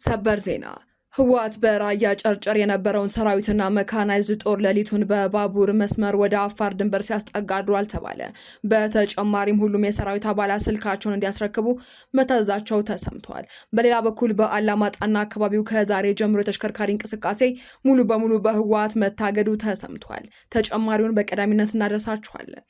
ሰበር ዜና ህወሓት በራያ ጨርጨር የነበረውን ሰራዊትና መካናይዝድ ጦር ሌሊቱን በባቡር መስመር ወደ አፋር ድንበር ሲያስጠጋ አድሯል ተባለ። በተጨማሪም ሁሉም የሰራዊት አባላት ስልካቸውን እንዲያስረክቡ መታዘዛቸው ተሰምቷል። በሌላ በኩል በአላማጣና አካባቢው ከዛሬ ጀምሮ የተሽከርካሪ እንቅስቃሴ ሙሉ በሙሉ በህወሓት መታገዱ ተሰምቷል። ተጨማሪውን በቀዳሚነት እናደርሳችኋለን።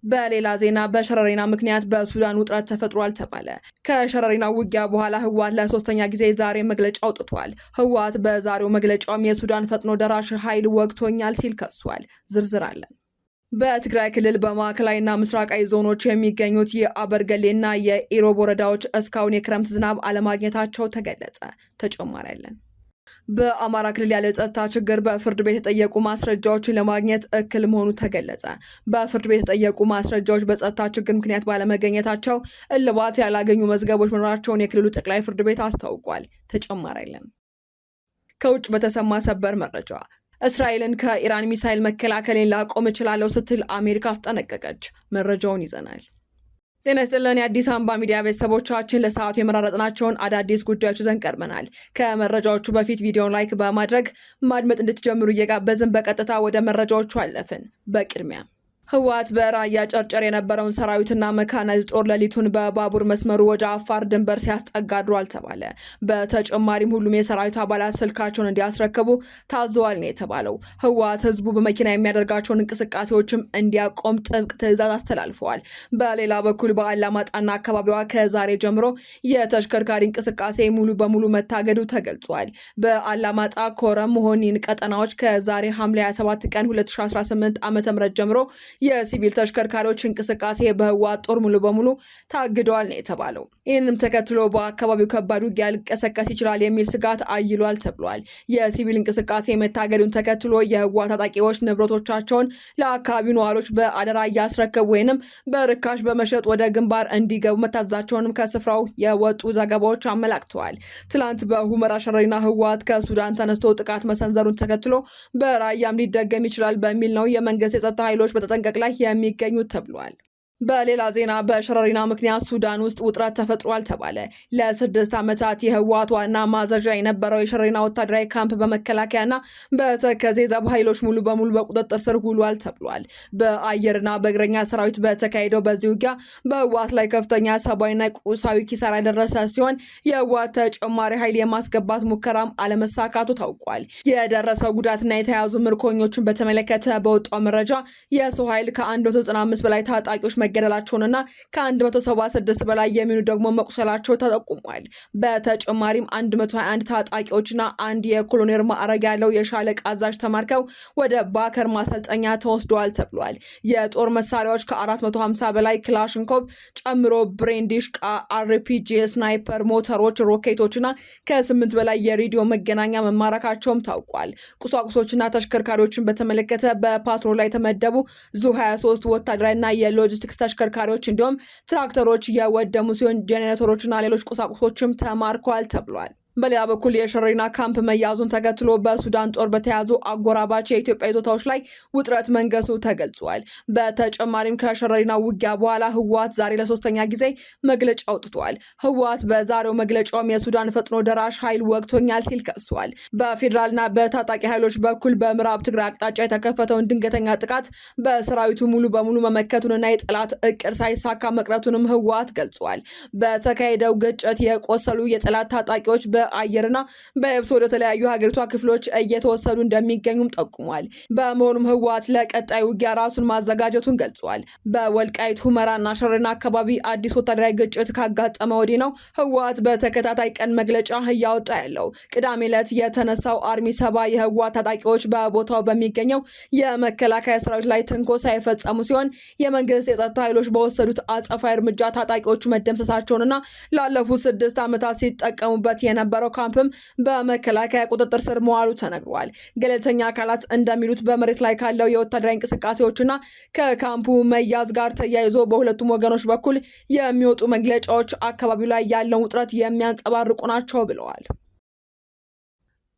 በሌላ ዜና በሸረሪና ምክንያት በሱዳን ውጥረት ተፈጥሯል ተባለ። ከሸረሪና ውጊያ በኋላ ህወሓት ለሶስተኛ ጊዜ ዛሬ መግለጫ አውጥቷል። ህወሓት በዛሬው መግለጫውም የሱዳን ፈጥኖ ደራሽ ኃይል ወግቶኛል ሲል ከሷል። ዝርዝር አለን። በትግራይ ክልል በማዕከላዊና ምስራቃዊ ዞኖች የሚገኙት የአበርገሌና የኢሮብ ወረዳዎች እስካሁን የክረምት ዝናብ አለማግኘታቸው ተገለጸ። ተጨማሪ አለን። በአማራ ክልል ያለ ጸጥታ ችግር በፍርድ ቤት የተጠየቁ ማስረጃዎችን ለማግኘት እክል መሆኑ ተገለጸ። በፍርድ ቤት የተጠየቁ ማስረጃዎች በጸጥታ ችግር ምክንያት ባለመገኘታቸው እልባት ያላገኙ መዝገቦች መኖራቸውን የክልሉ ጠቅላይ ፍርድ ቤት አስታውቋል። ተጨማሪ አለን። ከውጭ በተሰማ ሰበር መረጃ እስራኤልን ከኢራን ሚሳኤል መከላከልን ላቆም እችላለሁ ስትል አሜሪካ አስጠነቀቀች። መረጃውን ይዘናል። ጤና ይስጥልን የአዲስ አምባ ሚዲያ ቤተሰቦቻችን፣ ለሰዓቱ የመራረጥናቸውን አዳዲስ ጉዳዮች ይዘን ቀርበናል። ከመረጃዎቹ በፊት ቪዲዮን ላይክ በማድረግ ማድመጥ እንድትጀምሩ እየጋበዝን በቀጥታ ወደ መረጃዎቹ አለፍን። በቅድሚያ ህወሓት በራያ ጨርጨር የነበረውን ሰራዊትና መካናይዝድ ጦር ሌሊቱን በባቡር መስመሩ ወደ አፋር ድንበር ሲያስጠጋ አድሯል ተባለ። በተጨማሪም ሁሉም የሰራዊት አባላት ስልካቸውን እንዲያስረክቡ ታዘዋል ነው የተባለው። ህወሓት ህዝቡ በመኪና የሚያደርጋቸውን እንቅስቃሴዎችም እንዲያቆም ጥብቅ ትዕዛዝ አስተላልፈዋል። በሌላ በኩል በአላማጣና አካባቢዋ ከዛሬ ጀምሮ የተሽከርካሪ እንቅስቃሴ ሙሉ በሙሉ መታገዱ ተገልጿል። በአላማጣ ኮረም ሆኒን ቀጠናዎች ከዛሬ ሐምሌ 27 ቀን 2018 ዓ.ም ጀምሮ የሲቪል ተሽከርካሪዎች እንቅስቃሴ በህወሓት ጦር ሙሉ በሙሉ ታግደዋል ነው የተባለው። ይህንም ተከትሎ በአካባቢው ከባድ ውጊያ ሊቀሰቀስ ይችላል የሚል ስጋት አይሏል ተብሏል። የሲቪል እንቅስቃሴ መታገዱን ተከትሎ የህወሓት ታጣቂዎች ንብረቶቻቸውን ለአካባቢው ነዋሪዎች በአደራ እያስረከቡ ወይንም በርካሽ በመሸጥ ወደ ግንባር እንዲገቡ መታዘዛቸውንም ከስፍራው የወጡ ዘገባዎች አመላክተዋል። ትላንት በሁመራ ሸረሪና ህወሓት ከሱዳን ተነስቶ ጥቃት መሰንዘሩን ተከትሎ በራያም ሊደገም ይችላል በሚል ነው የመንግስት የጸጥታ ኃይሎች በተጠንቀቅ ላይ የሚገኙት ተብሏል። በሌላ ዜና በሸረሪና ምክንያት ሱዳን ውስጥ ውጥረት ተፈጥሯል ተባለ። ለ6 ዓመታት የህወሓት ዋና ማዘዣ የነበረው የሸረሪና ወታደራዊ ካምፕ በመከላከያና በተከዜ ዘብ ኃይሎች ሙሉ በሙሉ በቁጥጥር ስር ውሏል ተብሏል። በአየርና በእግረኛ ሰራዊት በተካሄደው በዚህ ውጊያ በህወሓት ላይ ከፍተኛ ሰብአዊና ቁሳዊ ኪሳራ የደረሰ ሲሆን የህወሓት ተጨማሪ ኃይል የማስገባት ሙከራም አለመሳካቱ ታውቋል። የደረሰው ጉዳትና የተያዙ ምርኮኞችን በተመለከተ በወጣው መረጃ የሰው ኃይል ከ195 በላይ ታጣቂዎች መገደላቸውንና ከ176 በላይ የሚሆኑ ደግሞ መቁሰላቸው ተጠቁሟል። በተጨማሪም 121 ታጣቂዎችና አንድ የኮሎኔል ማዕረግ ያለው የሻለቃ አዛዥ ተማርከው ወደ ባከር ማሰልጠኛ ተወስደዋል ተብሏል። የጦር መሳሪያዎች ከ450 በላይ ክላሽንኮቭ ጨምሮ ብሬንዲሽ፣ አርፒጂ፣ ስናይፐር፣ ሞተሮች፣ ሮኬቶችና ከ8 በላይ የሬዲዮ መገናኛ መማረካቸውም ታውቋል። ቁሳቁሶችና ተሽከርካሪዎችን በተመለከተ በፓትሮል ላይ የተመደቡ ዙ23 ወታደራዊና የሎጂስቲክስ ተሽከርካሪዎች እንዲሁም ትራክተሮች የወደሙ ሲሆን ጄኔሬተሮችና ሌሎች ቁሳቁሶችም ተማርከዋል ተብሏል። በሌላ በኩል የሸረሪና ካምፕ መያዙን ተከትሎ በሱዳን ጦር በተያዙ አጎራባች የኢትዮጵያ ይዞታዎች ላይ ውጥረት መንገሱ ተገልጿል። በተጨማሪም ከሸረሪና ውጊያ በኋላ ህወሓት ዛሬ ለሶስተኛ ጊዜ መግለጫ አውጥቷል። ህወሓት በዛሬው መግለጫውም የሱዳን ፈጥኖ ደራሽ ኃይል ወግቶኛል ሲል ከሷል። በፌዴራልና በታጣቂ ኃይሎች በኩል በምዕራብ ትግራይ አቅጣጫ የተከፈተውን ድንገተኛ ጥቃት በሰራዊቱ ሙሉ በሙሉ መመከቱንና የጠላት እቅድ ሳይሳካ መቅረቱንም ህወሓት ገልጿል። በተካሄደው ግጭት የቆሰሉ የጠላት ታጣቂዎች በአየርና በየብስ ወደ ተለያዩ ሀገሪቷ ክፍሎች እየተወሰዱ እንደሚገኙም ጠቁሟል። በመሆኑም ህወሓት ለቀጣይ ውጊያ ራሱን ማዘጋጀቱን ገልጿል። በወልቃይት ሁመራና ሸረሪና አካባቢ አዲስ ወታደራዊ ግጭት ካጋጠመ ወዲህ ነው ህወሓት በተከታታይ ቀን መግለጫ እያወጣ ያለው። ቅዳሜ ዕለት የተነሳው አርሚ 70 የህወሓት ታጣቂዎች በቦታው በሚገኘው የመከላከያ ሰራዊት ላይ ትንኮሳ የፈጸሙ ሲሆን የመንግስት የጸጥታ ኃይሎች በወሰዱት አጸፋዊ እርምጃ ታጣቂዎቹ መደምሰሳቸውንና ላለፉት 6 ዓመታት ሲጠቀሙበት የነበረው ካምፕም በመከላከያ ቁጥጥር ስር መዋሉ ተነግሯል። ገለልተኛ አካላት እንደሚሉት በመሬት ላይ ካለው የወታደራዊ እንቅስቃሴዎችና ከካምፑ መያዝ ጋር ተያይዞ በሁለቱም ወገኖች በኩል የሚወጡ መግለጫዎች አካባቢው ላይ ያለውን ውጥረት የሚያንጸባርቁ ናቸው ብለዋል።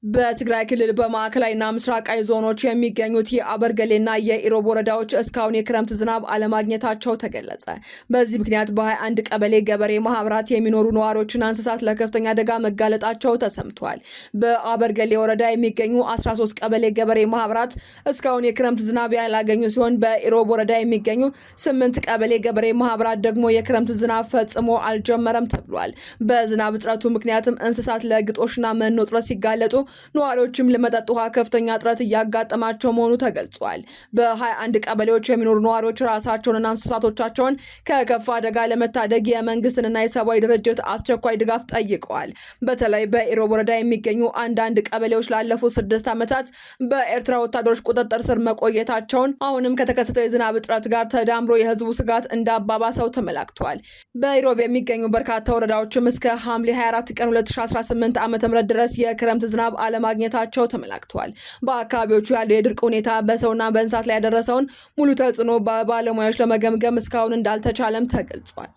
በትግራይ ክልል በማዕከላዊና ምስራቃዊ ዞኖች የሚገኙት የአበርገሌና የኢሮብ ወረዳዎች እስካሁን የክረምት ዝናብ አለማግኘታቸው ተገለጸ። በዚህ ምክንያት በ21 ቀበሌ ገበሬ ማህበራት የሚኖሩ ነዋሪዎችና እንስሳት ለከፍተኛ አደጋ መጋለጣቸው ተሰምቷል። በአበርገሌ ወረዳ የሚገኙ 13 ቀበሌ ገበሬ ማህበራት እስካሁን የክረምት ዝናብ ያላገኙ ሲሆን በኢሮብ ወረዳ የሚገኙ 8 ቀበሌ ገበሬ ማህበራት ደግሞ የክረምት ዝናብ ፈጽሞ አልጀመረም ተብሏል። በዝናብ እጥረቱ ምክንያትም እንስሳት ለግጦሽና መኖ እጥረት ሲጋለጡ ነዋሪዎችም ለመጠጥ ውሃ ከፍተኛ እጥረት እያጋጠማቸው መሆኑ ተገልጿል። በ21 ቀበሌዎች የሚኖሩ ነዋሪዎች ራሳቸውንና እንስሳቶቻቸውን ከከፋ አደጋ ለመታደግ የመንግስትንና የሰብአዊ ድርጅት አስቸኳይ ድጋፍ ጠይቀዋል። በተለይ በኢሮብ ወረዳ የሚገኙ አንዳንድ ቀበሌዎች ላለፉት 6 ዓመታት በኤርትራ ወታደሮች ቁጥጥር ስር መቆየታቸውን አሁንም ከተከሰተው የዝናብ እጥረት ጋር ተዳምሮ የህዝቡ ስጋት እንዳባባሰው ተመላክቷል። በኢሮብ የሚገኙ በርካታ ወረዳዎችም እስከ ሐምሌ 24 ቀን 2018 ዓ.ም ድረስ የክረምት ዝናብ አለማግኘታቸው ተመላክቷል። በአካባቢዎቹ ያለው የድርቅ ሁኔታ በሰውና በእንስሳት ላይ ያደረሰውን ሙሉ ተጽዕኖ በባለሙያዎች ለመገምገም እስካሁን እንዳልተቻለም ተገልጿል።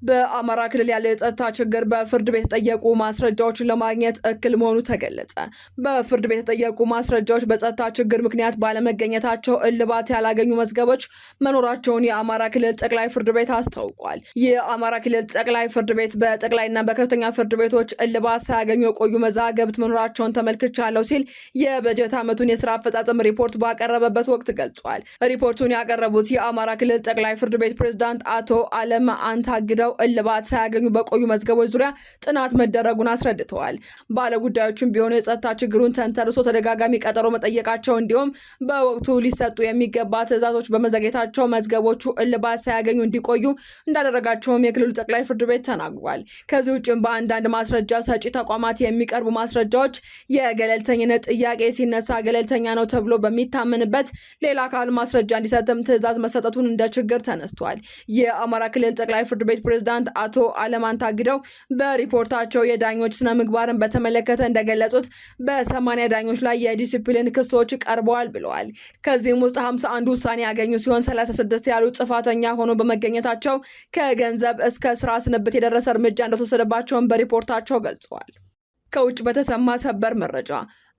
በአማራ ክልል ያለው የጸጥታ ችግር በፍርድ ቤት የተጠየቁ ማስረጃዎችን ለማግኘት እክል መሆኑ ተገለጸ። በፍርድ ቤት የተጠየቁ ማስረጃዎች በጸጥታ ችግር ምክንያት ባለመገኘታቸው እልባት ያላገኙ መዝገቦች መኖራቸውን የአማራ ክልል ጠቅላይ ፍርድ ቤት አስታውቋል። የአማራ ክልል ጠቅላይ ፍርድ ቤት በጠቅላይና በከፍተኛ ፍርድ ቤቶች እልባት ሳያገኙ የቆዩ መዛግብት መኖራቸውን ተመልክቻለሁ ሲል የበጀት ዓመቱን የስራ አፈጻጸም ሪፖርት ባቀረበበት ወቅት ገልጿል። ሪፖርቱን ያቀረቡት የአማራ ክልል ጠቅላይ ፍርድ ቤት ፕሬዝዳንት አቶ አለም አንታግደው እልባት ሳያገኙ በቆዩ መዝገቦች ዙሪያ ጥናት መደረጉን አስረድተዋል። ባለጉዳዮችም ቢሆኑ የጸጥታ ችግሩን ተንተርሶ ተደጋጋሚ ቀጠሮ መጠየቃቸው እንዲሁም በወቅቱ ሊሰጡ የሚገባ ትዕዛዞች በመዘግየታቸው መዝገቦቹ እልባት ሳያገኙ እንዲቆዩ እንዳደረጋቸውም የክልሉ ጠቅላይ ፍርድ ቤት ተናግሯል። ከዚህ ውጭም በአንዳንድ ማስረጃ ሰጪ ተቋማት የሚቀርቡ ማስረጃዎች የገለልተኝነት ጥያቄ ሲነሳ ገለልተኛ ነው ተብሎ በሚታመንበት ሌላ አካል ማስረጃ እንዲሰጥም ትዕዛዝ መሰጠቱን እንደ ችግር ተነስቷል። የአማራ ክልል ጠቅላይ ፍርድ ቤት ፕሬዝዳንት አቶ አለማን ታግደው በሪፖርታቸው የዳኞች ስነ ምግባርን በተመለከተ እንደገለጹት በ80 ዳኞች ላይ የዲሲፕሊን ክሶች ቀርበዋል ብለዋል። ከዚህም ውስጥ 51 ውሳኔ ያገኙ ሲሆን 36 ያሉ ጥፋተኛ ሆኖ በመገኘታቸው ከገንዘብ እስከ ስራ ስንብት የደረሰ እርምጃ እንደተወሰደባቸውን በሪፖርታቸው ገልጸዋል። ከውጭ በተሰማ ሰበር መረጃ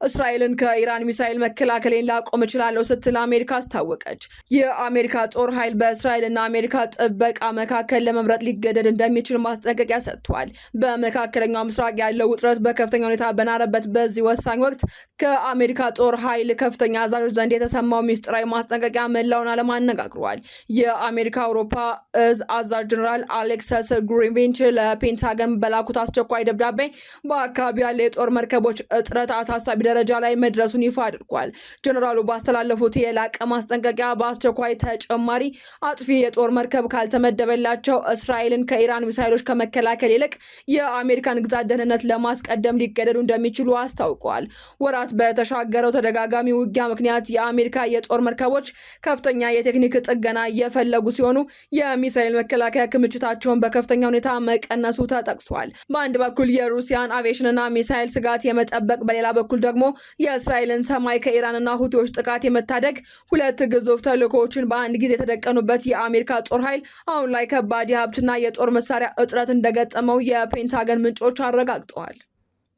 እስራኤልን ከኢራን ሚሳኤል መከላከሌን ላቆም እችላለሁ ስትል አሜሪካ አስታወቀች። የአሜሪካ ጦር ኃይል በእስራኤልና አሜሪካ ጥበቃ መካከል ለመምረጥ ሊገደድ እንደሚችል ማስጠንቀቂያ ሰጥቷል። በመካከለኛው ምስራቅ ያለው ውጥረት በከፍተኛ ሁኔታ በናረበት በዚህ ወሳኝ ወቅት ከአሜሪካ ጦር ኃይል ከፍተኛ አዛዦች ዘንድ የተሰማው ሚስጥራዊ ማስጠንቀቂያ መላውን ዓለም አነጋግሯል። የአሜሪካ አውሮፓ እዝ አዛዥ ጀነራል አሌክሰስ ግሪንቪች ለፔንታገን በላኩት አስቸኳይ ደብዳቤ በአካባቢው ያለ የጦር መርከቦች እጥረት አሳሳቢ ደረጃ ላይ መድረሱን ይፋ አድርጓል። ጀነራሉ ባስተላለፉት የላቀ ማስጠንቀቂያ በአስቸኳይ ተጨማሪ አጥፊ የጦር መርከብ ካልተመደበላቸው እስራኤልን ከኢራን ሚሳኤሎች ከመከላከል ይልቅ የአሜሪካን ግዛት ደህንነት ለማስቀደም ሊገደዱ እንደሚችሉ አስታውቀዋል። ወራት በተሻገረው ተደጋጋሚ ውጊያ ምክንያት የአሜሪካ የጦር መርከቦች ከፍተኛ የቴክኒክ ጥገና እየፈለጉ ሲሆኑ የሚሳኤል መከላከያ ክምችታቸውን በከፍተኛ ሁኔታ መቀነሱ ተጠቅሷል። በአንድ በኩል የሩሲያን አቪዬሽንና ሚሳኤል ስጋት የመጠበቅ በሌላ በኩል ደግሞ የእስራኤልን ሰማይ ከኢራንና ሁቲዎች ጥቃት የመታደግ ሁለት ግዙፍ ተልእኮዎችን በአንድ ጊዜ የተደቀኑበት የአሜሪካ ጦር ኃይል አሁን ላይ ከባድ የሀብትና የጦር መሳሪያ እጥረት እንደገጠመው የፔንታገን ምንጮች አረጋግጠዋል።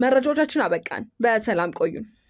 መረጃዎቻችን አበቃን። በሰላም ቆዩን።